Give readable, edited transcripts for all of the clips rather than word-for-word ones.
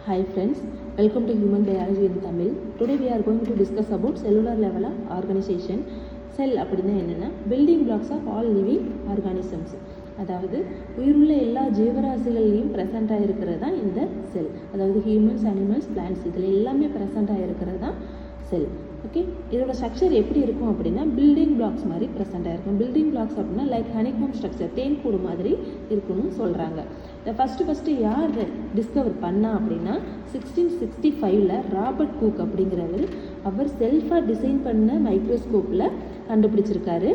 Hi friends, welcome to Human Biology in Tamil. Today we are going to discuss about cellular level of organization. Cell அப்படின்னா என்னென்னா building blocks of all living organisms. அதாவது உயிருள்ள எல்லா ஜீவராசிகள்லையும் ப்ரெசண்ட்டாக இருக்கிறது தான் இந்த செல். அதாவது ஹியூமன்ஸ், அனிமல்ஸ், பிளான்ட்ஸ் இதில் எல்லாமே ப்ரெசண்ட்டாக இருக்கிறது தான் செல். ஓகே, இதோட ஸ்ட்ரக்சர் எப்படி இருக்கும் அப்படின்னா பில்டிங் பிளாக்ஸ் மாதிரி ப்ரெசென்ட்டாக இருக்கும். பில்டிங் பிளாக்ஸ் அப்படின்னா லைக் ஹனிகோம் ஸ்ட்ரக்சர், தேன்கூடு மாதிரி இருக்குன்னு சொல்கிறாங்க. இதை ஃபஸ்ட்டு யார் டிஸ்கவர் பண்ணா அப்படின்னா 1665 ராபர்ட் கூக் அப்படிங்கிறவர் அவர் செல்ஃபாக டிசைன் பண்ண மைக்ரோஸ்கோப்பில் கண்டுபிடிச்சிருக்காரு.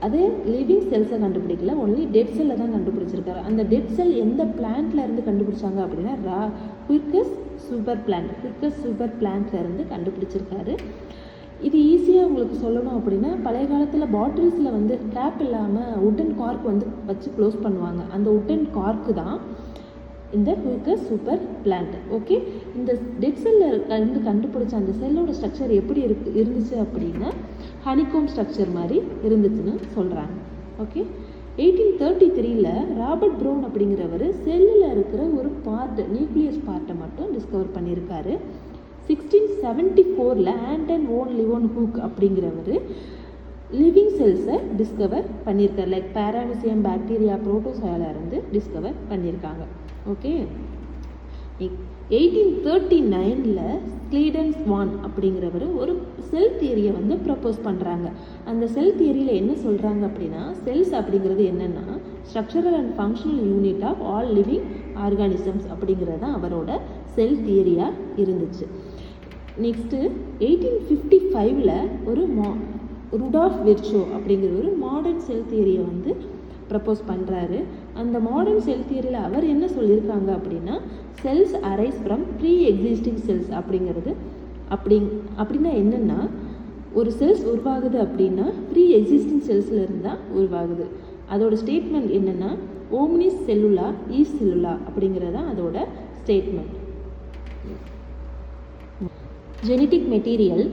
அதே லிவிங் செல்ஸை கண்டுபிடிக்கல, ஒன்லி டெட் செல்லை தான் கண்டுபிடிச்சிருக்காரு. அந்த டெட் செல் எந்த பிளான்ட்ல இருந்து கண்டுபிடிச்சாங்க அப்படின்னா குயிக்கஸ் சூப்பர் பிளான்ட்ல இருந்து கண்டுபிடிச்சிருக்காரு. இது ஈஸியாக உங்களுக்கு சொல்லணும் அப்படின்னா பழைய காலத்தில் பாட்டில்ஸில் வந்து கேப் இல்லாமல் உட்டன் கார்க் வந்து வச்சு க்ளோஸ் பண்ணுவாங்க. அந்த உட்டன் கார்க்கு தான் இந்த குயிக்கஸ் சூப்பர் பிளான்ட். ஓகே, இந்த டெட் செல்லில் இருந்து கண்டுபிடிச்ச அந்த செல்லோட ஸ்ட்ரக்சர் எப்படி இருந்துச்சு அப்படின்னா ஹனிகோம் ஸ்ட்ரக்சர் மாதிரி இருந்துச்சுன்னு சொல்கிறாங்க. ஓகே, 1833 ராபர்ட் ப்ரௌன் அப்படிங்கிறவர் செல்லில் இருக்கிற ஒரு பார்ட், நியூக்ளியஸ் பார்ட்டை மட்டும் டிஸ்கவர் பண்ணியிருக்காரு. 1674 ஆண்டன் வோன் லியோன்ஹூக் அப்படிங்கிறவர் லிவிங் செல்ஸை டிஸ்கவர் பண்ணியிருக்காரு. லைக் பாராமிசியம், பாக்டீரியா, புரோட்டோசோயால இருந்து டிஸ்கவர் பண்ணியிருக்காங்க. ஓகே, 1839 ஸ்லீடன் ஸ்வான் அப்படிங்கிறவர் ஒரு செல் தியரியை வந்து ப்ரப்போஸ் பண்ணுறாங்க. அந்த செல் தியரியில் என்ன சொல்கிறாங்க அப்படின்னா செல்ஸ் அப்படிங்கிறது என்னென்னா structural and functional unit of all living organisms அப்படிங்கிறது தான் அவரோட செல் தியரியாக இருந்துச்சு. நெக்ஸ்ட்டு 1855 ஒரு ருடால்ஃப் விர்ச்சோ அப்படிங்கிற ஒரு மாடர்ன் செல் தியரியை வந்து ப்ரப்போஸ் பண்ணுறாரு. அந்த மாடர்ன் செல் தியரியில் அவர் என்ன சொல்லியிருக்காங்க அப்படின்னா cells arise from pre existing cells அப்படிங்கிறது அப்படின்னா என்னென்னா ஒரு செல்ஸ் உருவாகுது அப்படின்னா ப்ரீ எக்ஸிஸ்டிங் செல்ஸில் இருந்தால் உருவாகுது. அதோட ஸ்டேட்மெண்ட் என்னென்னா ஓம்னிஸ் செல்லுலா ஈஸ் செல்லுலா அப்படிங்கிறது தான் அதோட ஸ்டேட்மெண்ட். ஜெனட்டிக் மெட்டீரியல்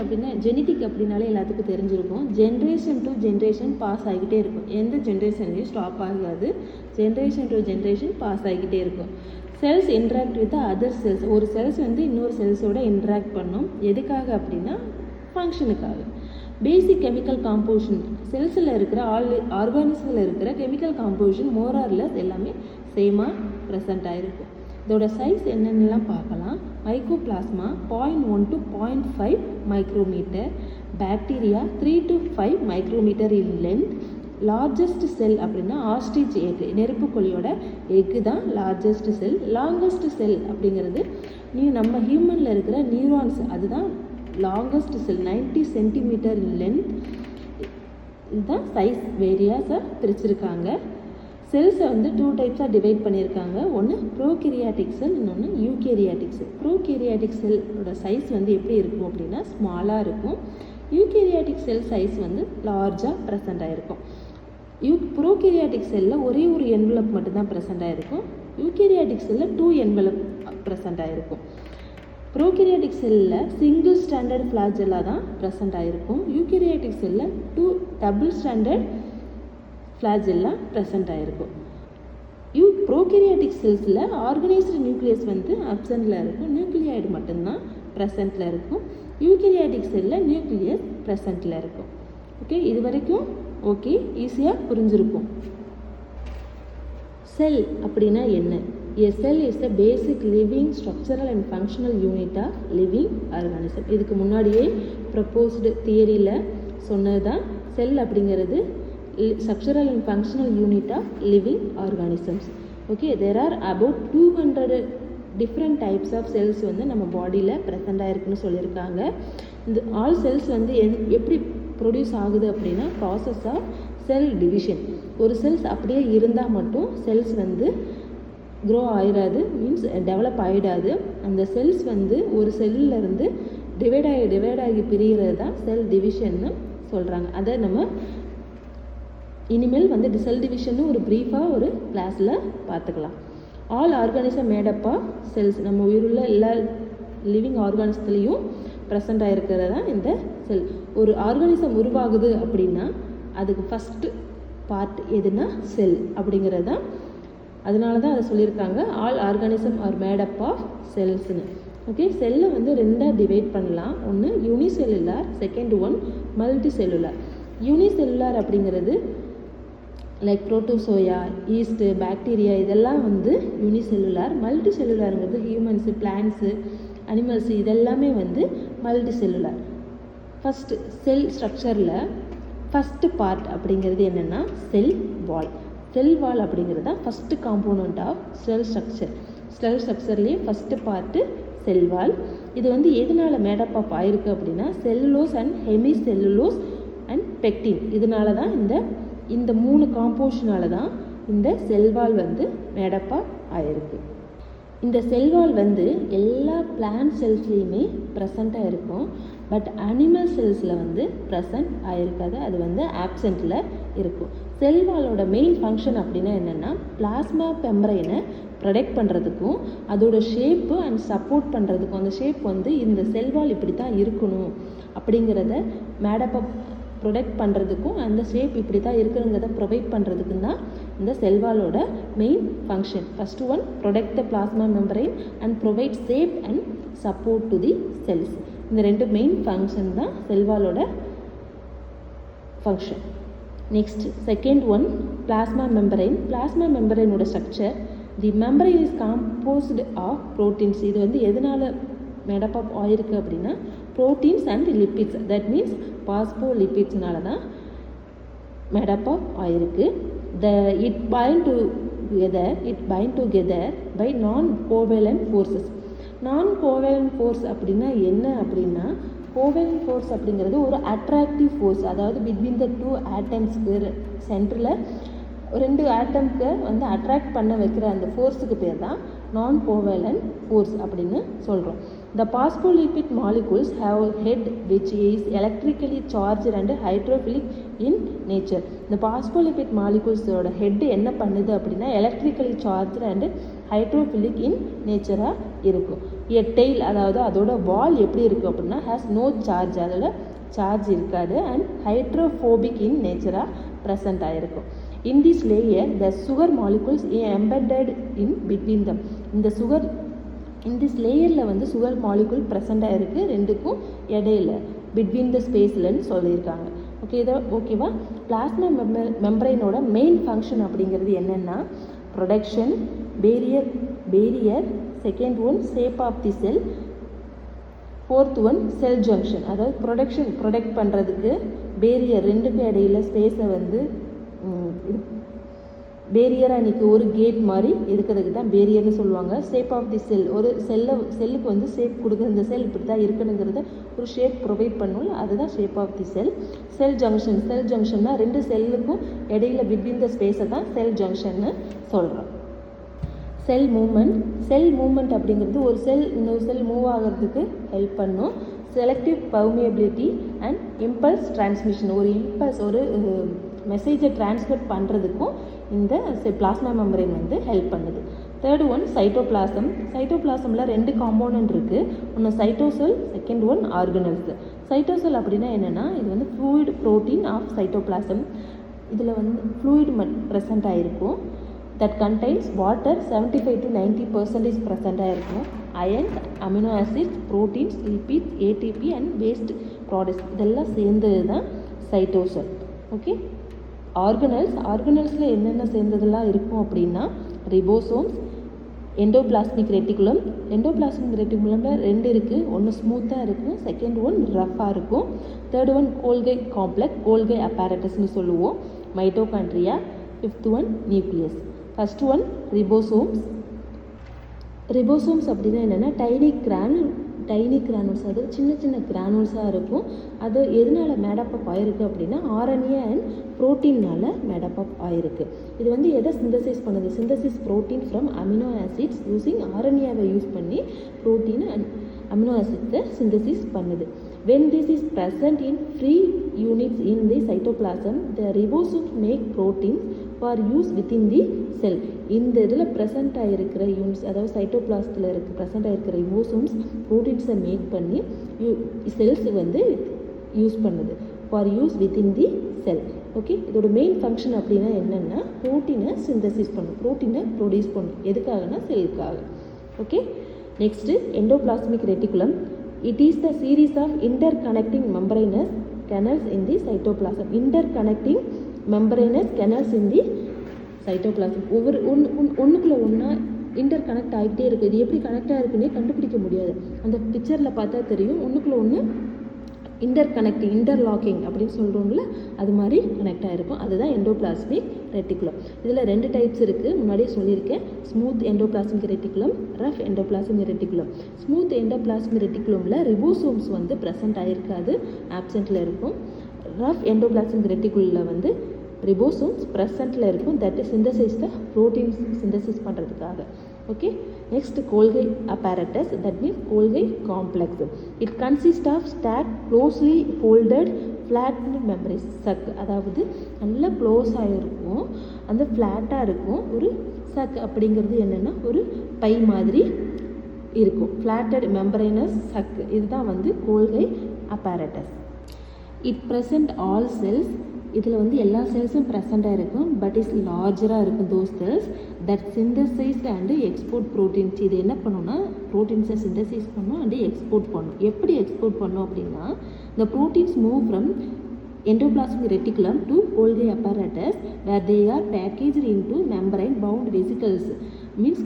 அப்படின்னா ஜெனட்டிக் அப்படின்னாலே எல்லாத்துக்கும் தெரிஞ்சிருக்கும். ஜென்ரேஷன் டு ஜென்ரேஷன் பாஸ் ஆகிக்கிட்டே இருக்கும். எந்த ஜென்ரேஷன்லையும் ஸ்டாப் ஆகாது. ஜென்ரேஷன் டு ஜென்ரேஷன் பாஸ் ஆகிக்கிட்டே இருக்கும். Cells interact with other cells. ஒரு செல்ஸ் வந்து இன்னொரு செல்ஸோட இன்ட்ராக்ட் பண்ணும். எதுக்காக அப்படின்னா ஃபங்க்ஷனுக்காக. பேசிக் கெமிக்கல் காம்போசிஷன், செல்ஸில் இருக்கிற ஆர்கானிசமில் இருக்கிற கெமிக்கல் காம்போசிஷன் மோரார்லெஸ் எல்லாமே சேமாக ப்ரெசண்ட் ஆகிருக்கும். இதோட சைஸ் என்னென்னலாம் பார்க்கலாம். Mycoplasma 0.1 to 0.5 micrometre, bacteria 3 to 5 micrometre in length. Largest cell அப்படின்னா ஆஸ்ட்ரிச் எக், நெருப்புக்கோழியோட எக்கு தான் லார்ஜஸ்ட் செல். லாங்கஸ்ட் செல் அப்படிங்கிறது நம்ம ஹியூமனில் இருக்கிற நியூரான்ஸ், அதுதான் longest cell, 90 centimetre in length. இதுதான் சைஸ் வேரியாஸாக பிரிச்சிருக்காங்க. செல்ஸை வந்து 2 டைப்ஸாக டிவைட் பண்ணியிருக்காங்க. ஒன்று ப்ரோகேரியாட்டிக் செல், இன்னொன்று யூகேரியாட்டிக் செல். ப்ரோகேரியாட்டிக் செல்லோட சைஸ் வந்து எப்படி இருக்கும் அப்படின்னா ஸ்மாலாக இருக்கும். யூகேரியாட்டிக் செல் சைஸ் வந்து லார்ஜாக ப்ரெசண்ட் ஆகிருக்கும். ப்ரோகேரியாட்டிக் செல்லில் ஒரே ஒரு என்வலப் மட்டும்தான் ப்ரெசண்ட் ஆகிருக்கும். யூகேரியாட்டிக் செல்லில் 2 என்வலப் ப்ரெசண்ட் ஆகிருக்கும். ப்ரோகேரியாட்டிக் செல்லில் சிங்கிள் ஸ்டாண்டர்ட் ஃப்ளாஜெல்லா தான் ப்ரெசண்ட் ஆகிருக்கும். யூகேரியாட்டிக் செல்லில் 2 டபுள் ஸ்டாண்டர்ட் ஃப்ளாஜெல்லா ப்ரெசண்ட் ஆகிருக்கும். ப்ரோகேரியாட்டிக் செல்ஸில் ஆர்கனைஸ்டு நியூக்ளியஸ் வந்து அப்சண்டில் இருக்கும். நியூக்ளியாய்டு மட்டும்தான் ப்ரெசண்ட்டில் இருக்கும். யூகேரியாட்டிக் செல்லில் நியூக்ளியஸ் ப்ரெசண்ட்டில் இருக்கும். ஓகே, இது வரைக்கும் ஓகே, ஈஸியாக புரிஞ்சிருக்கும். செல் அப்படின்னா என்ன? A cell is the basic living structural and functional unit of living organism. இதுக்கு முன்னாடியே ப்ரப்போஸ்டு தியரியில் சொன்னது தான் செல் அப்படிங்கிறது structural and functional unit of living organisms. Okay, there are about 200 different types of cells வந்து நம்ம பாடியில் ப்ரெசண்ட் ஆகிருக்குன்னு சொல்லியிருக்காங்க. இந்த ஆல் செல்ஸ் வந்து எப்படி ப்ரொடியூஸ் ஆகுது அப்படின்னா ப்ராசஸ் ஆஃப் செல் டிவிஷன். ஒரு செல்ஸ் அப்படியே இருந்தால் மட்டும் செல்ஸ் வந்து க்ரோ ஆகிடாது, மீன்ஸ் டெவலப் ஆகிடாது. அந்த செல்ஸ் வந்து ஒரு செல்லிருந்து டிவைட் ஆகி பிரிகிறது தான் செல் டிவிஷன்னு சொல்கிறாங்க. அதை நம்ம இனிமேல் வந்து செல் டிவிஷன்னு ஒரு ப்ரீஃபாக ஒரு கிளாஸில் பார்த்துக்கலாம். All organism made up of cells. நம்ம உயிருள்ள எல்லா லிவிங் ஆர்கானிசத்துலேயும் ப்ரெசண்ட் ஆகிருக்கிறது தான் இந்த செல். ஒரு ஆர்கானிசம் உருவாகுது அப்படின்னா அதுக்கு ஃபஸ்ட்டு பார்ட் எதுனா செல் அப்படிங்கிறது தான் அதனால தான் அதை சொல்லியிருக்காங்க all organism are made up of செல்ஸ்னு. ஓகே, செல்லை வந்து ரெண்டாக டிவைட் பண்ணலாம். ஒன்று unicellular, second one multi cellular. Unicellular அப்படிங்கிறது லைக் புரோட்டோசோயா, ஈஸ்ட்டு, பாக்டீரியா இதெல்லாம் வந்து யூனிசெல்லுலார். மல்டி செல்லுலாருங்கிறது ஹியூமன்ஸு, பிளான்ட்ஸு, அனிமல்ஸு இதெல்லாமே வந்து மல்டி செல்லுலார். ஃபஸ்ட்டு செல் ஸ்ட்ரக்சரில் ஃபஸ்ட்டு பார்ட் அப்படிங்கிறது என்னென்னா செல் வால். செல் வால் அப்படிங்கிறது தான் first component of cell structure. Cell ஸ்ட்ரக்சர்லேயே ஃபஸ்ட்டு பார்ட்டு செல் வால். இது வந்து எதனால் மேடப் ஆஃப் ஆயிருக்கு அப்படின்னா cellulose and hemi cellulose and pectin. இதனால தான் இந்த 3 காம்போஷனால தான் இந்த செல்வால் வந்து மேடப் ஆஃப் ஆயிருக்கு. இந்த செல்வால் வந்து எல்லா பிளான்ட் செல்ஸ்லேயுமே ப்ரெசண்ட்டாக இருக்கும். பட் அனிமல் செல்ஸில் வந்து ப்ரெசண்ட் ஆகிருக்காது, அது வந்து ஆப்சண்ட்டில் இருக்கும். செல்வாலோட மெயின் ஃபங்க்ஷன் அப்படின்னா என்னென்னா பிளாஸ்மா மெம்பரைனை ப்ரொடெக்ட் பண்ணுறதுக்கும் அதோட ஷேப்பு அண்ட் சப்போர்ட் பண்ணுறதுக்கும். அந்த ஷேப் வந்து இந்த செல்வால் இப்படி தான் இருக்கணும் அப்படிங்கிறத மேடப் அப் ப்ரொடெக்ட் பண்ணுறதுக்கும் அந்த ஷேப் இப்படி தான் இருக்கணுங்கிறத ப்ரொவைட் பண்ணுறதுக்கும் தான் இந்த செல்வாலோட main function. First one protect the plasma membrane and provide shape and support to the cells. இந்த 2 மெயின் ஃபங்க்ஷன் தான் செல்வாலோட ஃபங்க்ஷன். Next second one plasma membrane. Plasma மெம்பரைனோட structure the membrane is composed of proteins. இது வந்து எதனால் made up of ஆயிருக்கு அப்படின்னா proteins and lipids, that means பாஸ்போலிப்பிட்ஸ்னால தான் மேடப் ஆஃப் ஆயிருக்கு. It bind together by non covalent forces. நான் கோவேலன்ட் ஃபோர்ஸ் அப்படின்னா என்ன அப்படின்னா கோவேலன்ட் ஃபோர்ஸ் அப்படிங்கிறது ஒரு அட்ராக்டிவ் ஃபோர்ஸ். அதாவது பிட்வீன் த 2 ஆட்டம்ஸ்க்கு சென்டரில் 2 ஆட்டம்க்கு வந்து அட்ராக்ட் பண்ண வைக்கிற அந்த ஃபோர்ஸுக்கு பேர் தான் நான் கோவேலன்ட் ஃபோர்ஸ் அப்படின்னு சொல்கிறோம். The phospholipid molecules have a head which is electrically charged and hydrophilic in nature. இந்த phospholipid molecules ஓட head என்ன பண்ணுது அப்படின்னா electrically charged and hydrophilic in nature இருக்கும். A tail, அதாவது அதோட வால் எப்படி இருக்கும் அப்படின்னா has no charge, அதோட சார்ஜ் இருக்காது, and hydrophobic in nature present ஆயிருக்கும். In this layer the sugar molecules embedded in between them. இந்த லேயரில் வந்து சுகர் மாலிகுல் ப்ரெசண்டாக இருக்குது, ரெண்டுக்கும் இடையில பிட்வீன் த ஸ்பேஸ்லன்னு சொல்லியிருக்காங்க. ஓகேவா? பிளாஸ்மா மெம்பரைனோட மெயின் ஃபங்க்ஷன் அப்படிங்கிறது என்னென்னா protection, barrier, second one shape of the cell, fourth one cell junction. அதாவது ப்ரொடக்ட் பண்ணுறதுக்கு பேரியர், ரெண்டுக்கும் இடையில ஸ்பேஸை வந்து பேரியராக இன்றைக்கி ஒரு கேட் மாதிரி இருக்கிறதுக்கு தான் பேரியர்னு சொல்லுவாங்க. ஷேப் ஆஃப் தி செல், ஒரு செல்லுக்கு வந்து ஷேப் கொடுக்குற, இந்த செல் இப்படி தான் இருக்கணுங்கிறத ஒரு ஷேப் ப்ரொவைட் பண்ணணும், அதுதான் ஷேப் ஆஃப் தி செல். செல் ஜங்ஷன்னா 2 செல்லுக்கும் இடையில பிட்வீன் த ஸ்பேஸை தான் செல் ஜங்ஷன்னு சொல்கிறோம். செல் மூமெண்ட் அப்படிங்கிறது ஒரு செல் இன்னொரு செல் மூவ் ஆகிறதுக்கு ஹெல்ப் பண்ணும். Selective permeability and impulse transmission, ஒரு மெசேஜை டிரான்ஸ்மிட் பண்ணுறதுக்கும் இந்த பிளாஸ்மா மெம்பரைன் வந்து ஹெல்ப் பண்ணுது. Third one cytoplasm. சைட்டோபிளாசமில் 2 காம்போனன்ட் இருக்குது. ஒன்று cytosol, second one organelles. Cytosol அப்படின்னா என்னென்னா இது வந்து ஃப்ளூயிட் ப்ரோட்டீன் ஆஃப் சைட்டோபிளாசம். இதில் வந்து ஃப்ளூயிட் ப்ரெசண்ட் ஆகிருக்கும். தட் கண்டைன்ஸ் வாட்டர் 75 to 90% ப்ரெசண்ட்டாக இருக்கும். Ions, amino acids, proteins, lipids, ATP and waste products இதெல்லாம் சேர்ந்தது தான் சைட்டோசெல். ஓகே, ஆர்கனல்ஸில் என்னென்ன சேர்ந்ததெல்லாம் இருக்கும் அப்படின்னா ரிபோசோம்ஸ், எண்டோபிளாஸ்மிக் ரெட்டிகுலம். எண்டோபிளாஸ்மிக் ரெட்டிகுலமில் 2 இருக்குது. ஒன்று ஸ்மூத்தாக இருக்கும், செகண்ட் ஒன் ரஃப்பாக இருக்கும். தேர்ட் ஒன் கோல்கை காம்ப்ளெக்ஸ், கோல்கை அப்பேரட்டஸ்னு சொல்லுவோம். Mitochondria, fifth one nucleus. First one ribosomes அப்படின்னா என்னென்னா டைனி கிரானுல்ஸ், அது சின்ன கிரானுல்ஸாக இருக்கும். அது எதனால் மேடப் அப் ஆயிருக்கு அப்படின்னா ஆர்என்ஏ அண்ட் ப்ரோட்டீனால் மேடப் அப் ஆயிருக்கு. இது வந்து எதை சிந்தசைஸ் பண்ணுது? Synthesis protein from amino acids using ஆர்என்ஏவை யூஸ் பண்ணி ப்ரோட்டீன் அண்ட் அமினோ ஆசிட்ஸை சிந்தசிஸ் பண்ணுது. When this is present in free units in the cytoplasm, the ribosomes make proteins for use within the cell. இந்த இதில் present ஆகிருக்கிற units, அதாவது சைட்டோபிளாஸ்டில் present ஆகிருக்கிற ரிபோசோம்ஸ் ப்ரோட்டீன்ஸை மேக் பண்ணி செல்ஸ் வந்து யூஸ் பண்ணுது for use within the cell. Okay, இதோட மெயின் ஃபங்க்ஷன் அப்படின்னா என்னென்னா ப்ரோட்டீனை சிந்தசிஸ் பண்ணும், ப்ரோட்டீனை ப்ரொடியூஸ் பண்ணும். எதுக்காகனா செல்லுக்காக. Okay, next endoplasmic reticulum. It is the series of interconnecting membranous canals in the cytoplasm. Interconnecting membranous canals in the cytoplasm. ஒவ்வொரு ஒன்றுக்குள்ளே ஒன்றா இன்டர் கனெக்ட் ஆகிட்டே இருக்குது. இது எப்படி கனெக்ட் ஆகிருக்குன்னே கண்டுபிடிக்க முடியாது. அந்த பிக்சரில் பார்த்தா தெரியும், ஒன்றுக்குள்ளே ஒன்று இன்டர் கனெக்டிங், இன்டர்லாக்கிங் அப்படின்னு சொல்கிறோம்ல, அது மாதிரி கனெக்ட் ஆகிருக்கும். அதுதான் எண்டோபிளாஸ்மிக் ரெட்டிகுலம். இதில் 2 டைப்ஸ் இருக்குது, முன்னாடியே சொல்லியிருக்கேன். Smooth endoplasmic reticulum, rough endoplasmic reticulum. Smooth endoplasmic ரெட்டிகுலமில் ரிபோசோம்ஸ் வந்து ப்ரெசென்ட் ஆகிருக்காது, ஆப்சென்ட்டில் இருக்கும். ரஃப் எண்டோபிளாஸ்மிக் ரெட்டிகுலில் வந்து ரிபோசோம்ஸ் ப்ரெசென்ட்டில் இருக்கும். That is synthesize the proteins synthesis பண்ணுறதுக்காக. Okay, next Golgi apparatus, that means Golgi complex. It consist of stack closely folded flattened membranes sac. அதாவது நல்லா க்ளோஸ் ஆகிருக்கும், அந்த ஃப்ளாட்டாக இருக்கும். ஒரு சக் அப்படிங்கிறது என்னென்னா ஒரு பை மாதிரி இருக்கும், ஃப்ளாட்டட் மெம்பரேனஸ் சக். இதுதான் வந்து Golgi apparatus. It present all cells. இதில் வந்து எல்லா செல்ஸும் ப்ரெசண்ட்டாக இருக்கும், பட் இஸ் லார்ஜராக இருக்கும் those cells that synthesized and export proteins. இது என்ன பண்ணுன்னா ப்ரோட்டீன்ஸை சிந்தசைஸ் பண்ணும் அண்டு எக்ஸ்போர்ட் பண்ணும். எப்படி எக்ஸ்போர்ட் பண்ணும் அப்படின்னா, இந்த proteins move from endoplasmic reticulum to Golgi apparatus where they are packaged into membrane bound vesicles, means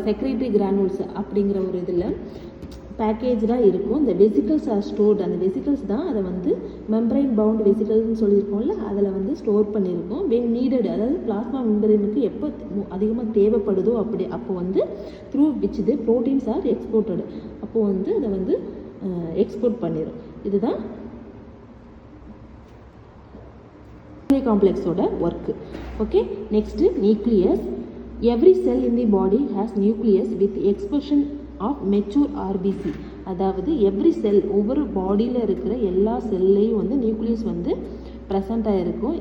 secretory granules அப்படிங்கிற ஒரு இதில் பேக்கேஜாக இருக்கும். இந்த வெசிக்கல்ஸ் ஆர் ஸ்டோர்டு. அந்த வெசிக்கல்ஸ் தான் அதை வந்து மெம்பரைன் பவுண்ட் வெசிக்கல்ஸ்னு சொல்லியிருக்கோம்ல, அதில் வந்து ஸ்டோர் பண்ணியிருக்கோம். வென் நீடட், அதாவது பிளாஸ்மா மெம்பரனுக்கு எப்போ அதிகமாக தேவைப்படுதோ அப்போ வந்து through which the proteins are exported, அப்போது வந்து அதை வந்து எக்ஸ்போர்ட் பண்ணிடும். இதுதான் காம்ப்ளெக்ஸோட work. Okay, next nucleus. Every cell in the body has nucleus with expression of mature RBC. அதாவது எவ்ரி செல், ஒவ்வொரு பாடியில் இருக்கிற எல்லா செல்லையும் வந்து நியூக்ளியஸ் வந்து ப்ரெசண்ட்டாக இருக்கும்.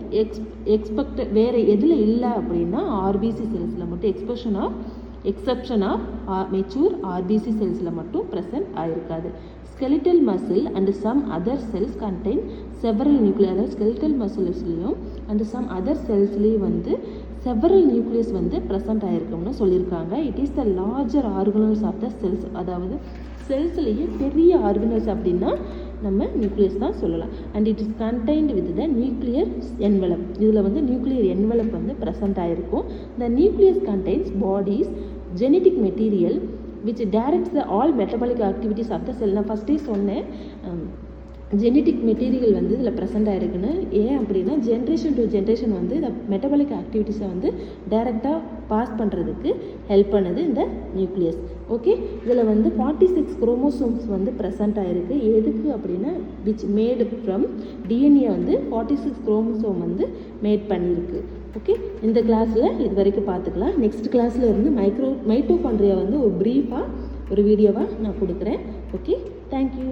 வேறு எதில் இல்லை அப்படின்னா ஆர்பிசி செல்ஸில் மட்டும், எக்ஸப்ஷன் ஆஃப் மெச்சூர் ஆர்பிசி செல்ஸில் மட்டும் present ஆகிருக்காது. skeletal muscle and some other cells contain several nuclei. அதாவது skeletal musclesலையும் and some other cellsலையும் வந்து several nucleus வந்து ப்ரெசென்ட் ஆகிருக்கும்னு சொல்லியிருக்காங்க. It is the larger organelles of the cells. அதாவது செல்ஸ்லேயே பெரிய ஆர்கனல்ஸ் அப்படின்னா நம்ம நியூக்ளியஸ் தான் சொல்லலாம். And it is contained with the nuclear envelope. இதில் வந்து நியூக்ளியர் என்வலப் வந்து ப்ரெசென்ட் ஆகிருக்கும். The nucleus contains bodies genetic material which directs the all metabolic activities of the cell. நான் ஃபஸ்ட்டே சொன்னேன், ஜெனட்டிக் மெட்டீரியல் வந்து இதில் ப்ரெசென்ட் ஆகிருக்குன்னு. ஏன் அப்படின்னா ஜென்ரேஷன் டு ஜென்ரேஷன் வந்து இந்த மெட்டபாலிக் ஆக்டிவிட்டீஸை வந்து டைரெக்டாக பாஸ் பண்ணுறதுக்கு ஹெல்ப் பண்ணுது இந்த நியூக்ளியஸ். ஓகே, இதில் வந்து 46 குரோமோசோம்ஸ் வந்து ப்ரெசென்ட் ஆகிருக்கு. எதுக்கு அப்படின்னா விச் மேடு ஃப்ரம் டிஎன்ஏ வந்து 46 குரோமோசோம் வந்து மேட் பண்ணியிருக்கு. ஓகே, இந்த கிளாஸில் இது வரைக்கும் பார்த்துக்கலாம். நெக்ஸ்ட் கிளாஸில் இருந்து மைட்டோகாண்ட்ரியா வந்து ஒரு ப்ரீஃபாக ஒரு வீடியோவாக நான் கொடுக்குறேன். Okay, thank you.